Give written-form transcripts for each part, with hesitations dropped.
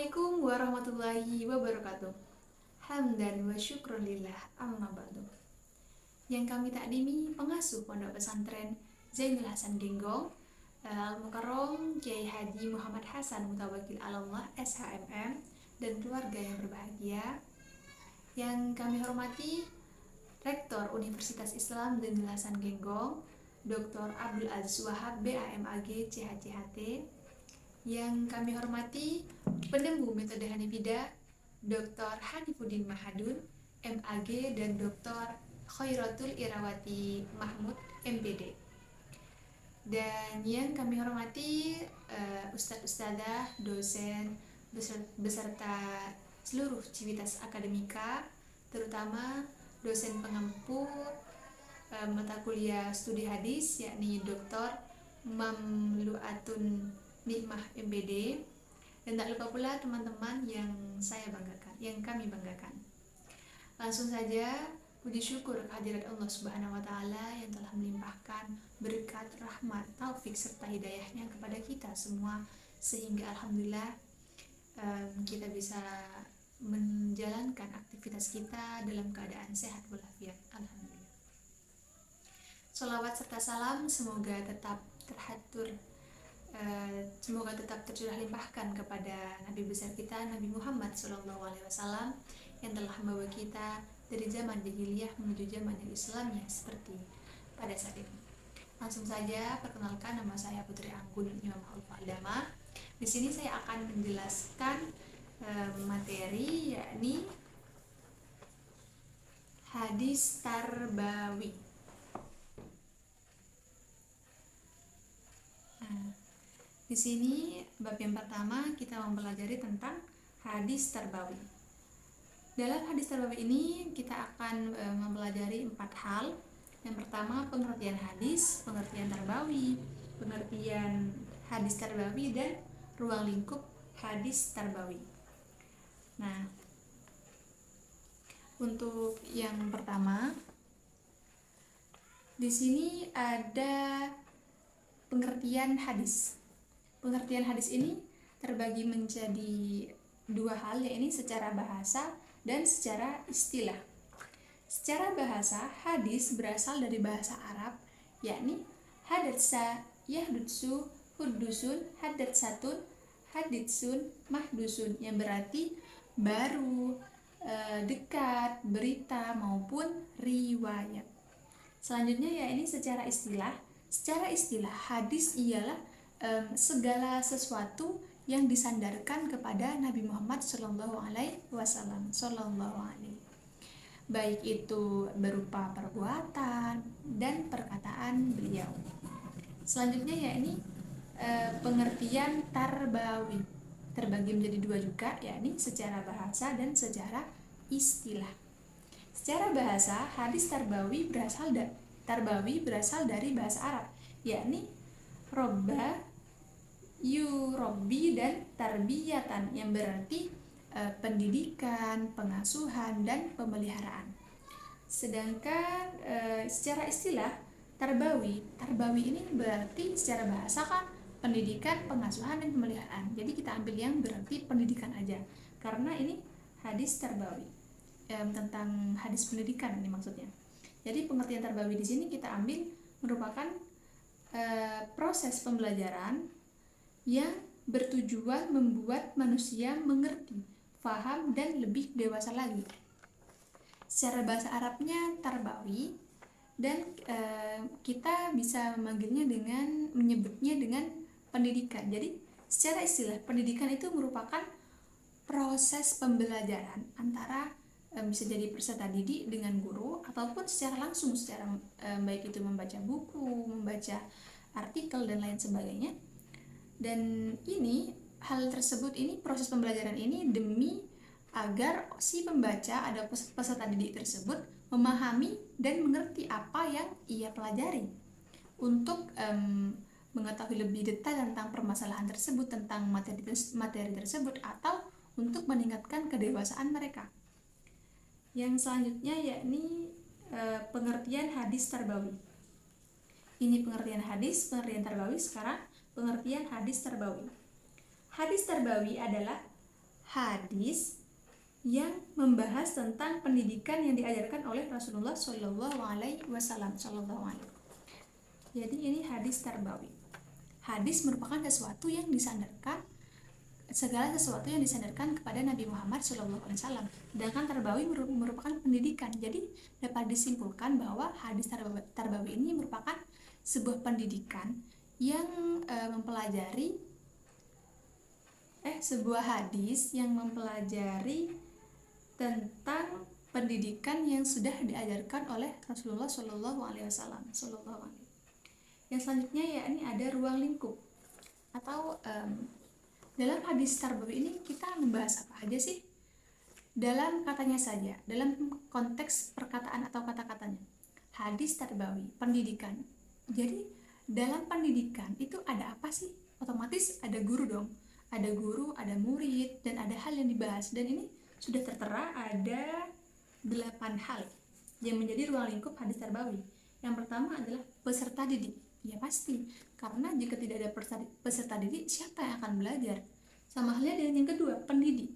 Assalamualaikum warahmatullahi wabarakatuh. Hamdan wa syukron lillah amma ba'du. Yang kami takdimi pengasuh Pondok Pesantren Zainul Hasan Genggong, Al-Mukarrom Kiai Haji Muhammad Hasan Mutawakil Alallah SHMM, dan keluarga yang berbahagia. Yang kami hormati Rektor Universitas Islam Zainul Hasan Genggong, Dr. Abdul Aziz Wahab BAMAG CHCHT. Yang kami hormati penemu metode Hanifida Dr. Hanifuddin Mahadun MAG dan Dr. Khairatul Irawati Mahmud MPD. Dan yang kami hormati Ustadz-ustadzah, dosen beserta seluruh civitas akademika, terutama dosen pengampu mata kuliah studi hadis yakni Dr. Mamluatun Nikmah MPD, dan tak lupa pula teman-teman yang saya banggakan, yang kami banggakan. Langsung saja puji syukur kehadirat Allah Subhanahu wa taala yang telah melimpahkan berkat, rahmat, taufik serta hidayahnya kepada kita semua, sehingga alhamdulillah kita bisa menjalankan aktivitas kita dalam keadaan sehat walafiat. Alhamdulillah. Sholawat serta salam semoga tetap terhatur, semoga tetap tercurah limpahkan kepada Nabi besar kita Nabi Muhammad SAW yang telah membawa kita dari zaman jahiliyah menuju zaman yang Islamnya seperti pada saat ini. Langsung saja perkenalkan, nama saya Putri Anggun Imam Al-Fa'dama. Di sini saya akan menjelaskan materi yakni hadis tarbawi. Di sini bab yang pertama kita mempelajari tentang hadis tarbawi. Dalam hadis tarbawi ini kita akan mempelajari 4 hal. Yang pertama pengertian hadis, pengertian tarbawi, pengertian hadis tarbawi, dan ruang lingkup hadis tarbawi. Nah, untuk yang pertama di sini ada pengertian hadis. Pengertian hadis ini terbagi menjadi 2 hal, yakni secara bahasa dan secara istilah. Secara bahasa, hadis berasal dari bahasa Arab, yakni hadatsa, yahdutsu, huddusun, hadatsatun, haditsun, mahdusun, yang berarti baru, dekat, berita, maupun riwayat. Selanjutnya yakni secara istilah. Secara istilah, hadis ialah segala sesuatu yang disandarkan kepada Nabi Muhammad Sallallahu Alaihi Wasallam, baik itu berupa perbuatan dan perkataan beliau. Selanjutnya yakni pengertian tarbawi, terbagi menjadi 2 juga, yakni secara bahasa dan secara istilah. Secara bahasa, hadis tarbawi berasal dari bahasa Arab, yakni robba, yurobbi, dan tarbiyatan, yang berarti pendidikan, pengasuhan, dan pemeliharaan. Sedangkan secara istilah tarbawi ini berarti secara bahasa kan pendidikan, pengasuhan, dan pemeliharaan. Jadi kita ambil yang berarti pendidikan aja, karena ini hadis tarbawi, tentang hadis pendidikan ini maksudnya. Jadi pengertian tarbawi di sini kita ambil merupakan proses pembelajaran yang bertujuan membuat manusia mengerti, faham, dan lebih dewasa lagi. Secara bahasa Arabnya tarbawi, dan kita bisa menyebutnya dengan pendidikan. Jadi secara istilah, pendidikan itu merupakan proses pembelajaran antara bisa jadi peserta didik dengan guru, ataupun secara langsung, secara baik itu membaca buku, membaca artikel, dan lain sebagainya. Dan proses pembelajaran ini demi agar si pembaca atau peserta didik tersebut memahami dan mengerti apa yang ia pelajari, untuk mengetahui lebih detail tentang permasalahan tersebut, tentang materi tersebut, atau untuk meningkatkan kedewasaan mereka. Yang selanjutnya yakni pengertian hadis tarbawi. Ini pengertian hadis, pengertian tarbawi. Sekarang pengertian hadis tarbawi. Hadis tarbawi adalah hadis yang membahas tentang pendidikan yang diajarkan oleh Rasulullah Shallallahu Alaihi Wasallam. Jadi ini hadis tarbawi. Hadis merupakan segala sesuatu yang disandarkan kepada Nabi Muhammad SAW. Sedangkan tarbawi merupakan pendidikan. Jadi dapat disimpulkan bahwa hadis tarbawi ini merupakan sebuah pendidikan yang mempelajari sebuah hadis yang mempelajari tentang pendidikan yang sudah diajarkan oleh Rasulullah SAW. Yang selanjutnya yakni ada ruang lingkup atau dalam hadis tarbawi ini kita membahas apa aja sih? Dalam katanya saja, dalam konteks perkataan atau kata-katanya. Hadis tarbawi, pendidikan. Jadi dalam pendidikan itu ada apa sih? Otomatis ada guru dong. Ada guru, ada murid, dan ada hal yang dibahas. Dan ini sudah tertera ada 8 hal yang menjadi ruang lingkup hadis tarbawi. Yang pertama adalah peserta didik. Ya pasti, karena jika tidak ada peserta didik, siapa yang akan belajar? Sama halnya dengan yang kedua, pendidik.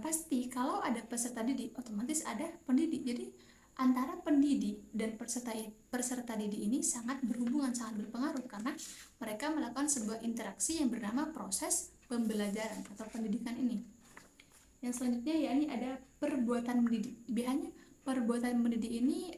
Pasti kalau ada peserta didik, otomatis ada pendidik. Jadi antara pendidik dan peserta didik ini sangat berhubungan, sangat berpengaruh karena mereka melakukan sebuah interaksi yang bernama proses pembelajaran atau pendidikan ini. Yang selanjutnya yakni ada perbuatan mendidik. Biasanya perbuatan mendidik ini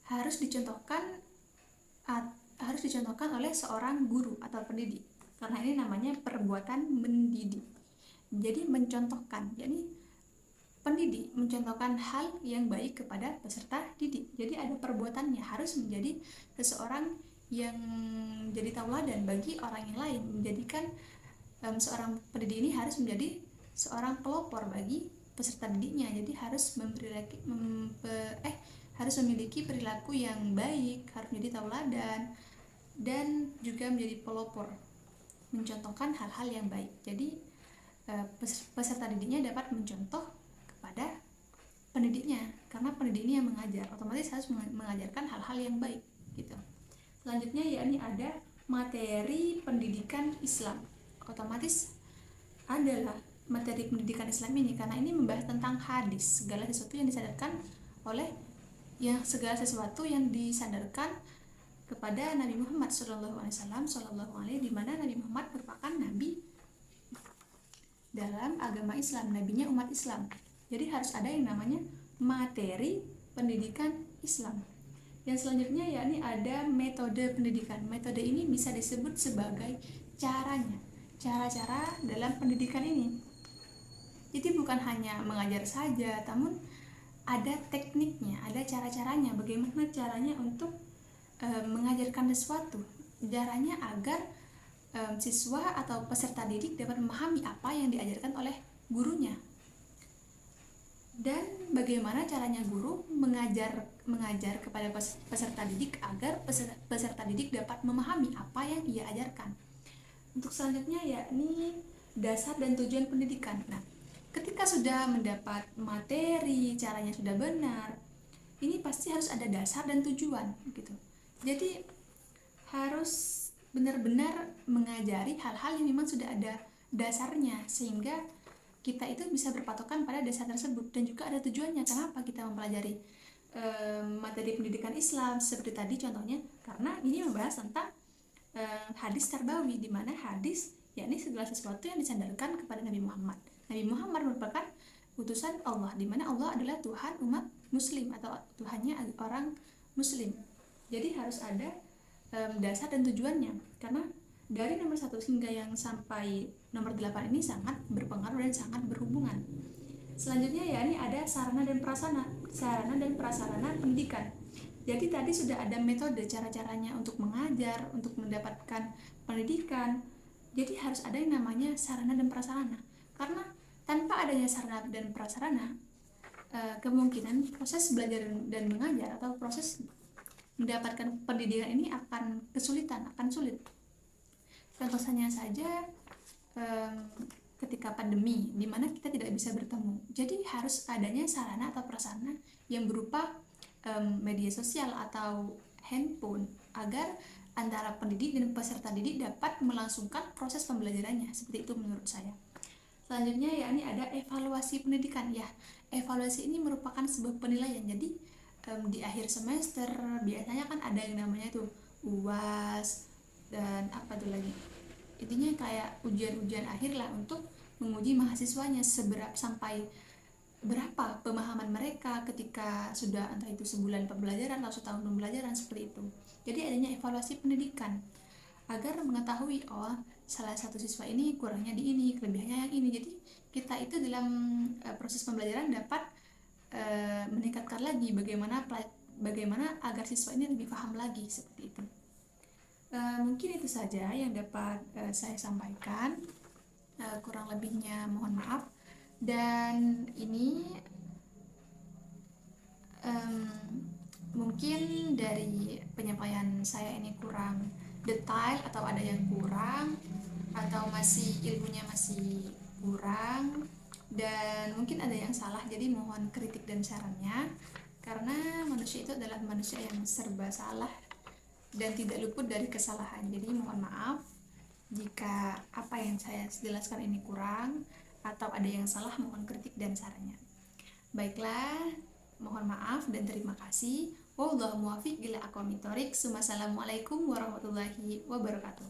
harus dicontohkan oleh seorang guru atau pendidik, karena ini namanya perbuatan mendidik. Jadi mencontohkan, jadi pendidik mencontohkan hal yang baik kepada peserta didik. Jadi ada perbuatannya, harus menjadi seseorang yang jadi tauladan bagi orang yang lain, menjadikan seorang pendidik ini harus menjadi seorang pelopor bagi peserta didiknya. Jadi harus memiliki perilaku yang baik, harus menjadi tauladan, dan juga menjadi pelopor, mencontohkan hal-hal yang baik. Jadi peserta didiknya dapat mencontoh kepada pendidiknya, karena pendidik ini yang mengajar, otomatis harus mengajarkan hal-hal yang baik gitu. Selanjutnya yakni ada materi pendidikan Islam. Otomatis adalah materi pendidikan Islam ini karena ini membahas tentang hadis, segala sesuatu yang disandarkan kepada Nabi Muhammad SAW, di mana Nabi Muhammad merupakan nabi dalam agama Islam, nabinya umat Islam. Jadi harus ada yang namanya materi pendidikan Islam. Yang selanjutnya yakni ada metode pendidikan. Metode ini bisa disebut sebagai cara-cara dalam pendidikan ini. Jadi bukan hanya mengajar saja, namun ada tekniknya, ada cara-caranya, bagaimana caranya untuk mengajarkan sesuatu, caranya agar siswa atau peserta didik dapat memahami apa yang diajarkan oleh gurunya, dan bagaimana caranya guru mengajar kepada peserta didik agar peserta didik dapat memahami apa yang ia ajarkan. Untuk selanjutnya yakni dasar dan tujuan pendidikan. Nah, ketika sudah mendapat materi, caranya sudah benar, ini pasti harus ada dasar dan tujuan gitu. Jadi harus benar-benar mengajari hal-hal yang memang sudah ada dasarnya, sehingga kita itu bisa berpatokan pada dasar tersebut, dan juga ada tujuannya. Kenapa kita mempelajari materi pendidikan Islam seperti tadi contohnya, karena ini membahas tentang hadis tarbawi, di mana hadis yakni segala sesuatu yang disandarkan kepada Nabi Muhammad. Nabi Muhammad merupakan utusan Allah, di mana Allah adalah Tuhan umat muslim atau Tuhannya orang muslim. Jadi harus ada dasar dan tujuannya, karena dari nomor 1 hingga yang sampai nomor 8 ini sangat berpengaruh dan sangat berhubungan. Selanjutnya yakni ada sarana dan prasarana pendidikan. Jadi tadi sudah ada metode, cara-caranya untuk mengajar, untuk mendapatkan pendidikan. Jadi harus ada yang namanya sarana dan prasarana, karena tanpa adanya sarana dan prasarana, kemungkinan proses belajar dan mengajar atau proses mendapatkan pendidikan ini akan sulit. Contohnya saja ketika pandemi, di mana kita tidak bisa bertemu. Jadi harus adanya sarana atau prasarana yang berupa media sosial atau handphone, agar antara pendidik dan peserta didik dapat melangsungkan proses pembelajarannya. Seperti itu menurut saya. Selanjutnya yakni ada evaluasi pendidikan. Ya, evaluasi ini merupakan sebuah penilaian. Jadi di akhir semester biasanya kan ada yang namanya tuh UAS dan apa tuh lagi. Intinya kayak ujian-ujian akhir lah untuk menguji mahasiswanya sampai berapa pemahaman mereka ketika sudah entah itu sebulan pembelajaran atau setahun pembelajaran, seperti itu. Jadi adanya evaluasi pendidikan agar mengetahui salah satu siswa ini kurangnya di ini, kelebihannya yang ini. Jadi kita itu dalam proses pembelajaran dapat meningkatkan lagi bagaimana agar siswa ini lebih paham lagi, seperti itu. Mungkin itu saja yang dapat saya sampaikan. Kurang lebihnya mohon maaf. Dan ini mungkin dari penyampaian saya ini kurang detail atau ada yang kurang atau masih ilmunya masih kurang dan mungkin ada yang salah, jadi mohon kritik dan sarannya, karena manusia itu adalah manusia yang serba salah dan tidak luput dari kesalahan. Jadi mohon maaf jika apa yang saya jelaskan ini kurang atau ada yang salah, mohon kritik dan sarannya. Baiklah, mohon maaf dan terima kasih. Wallahu muwaffiq ila aqwamit thoriq. Wassalamualaikum warahmatullahi wabarakatuh.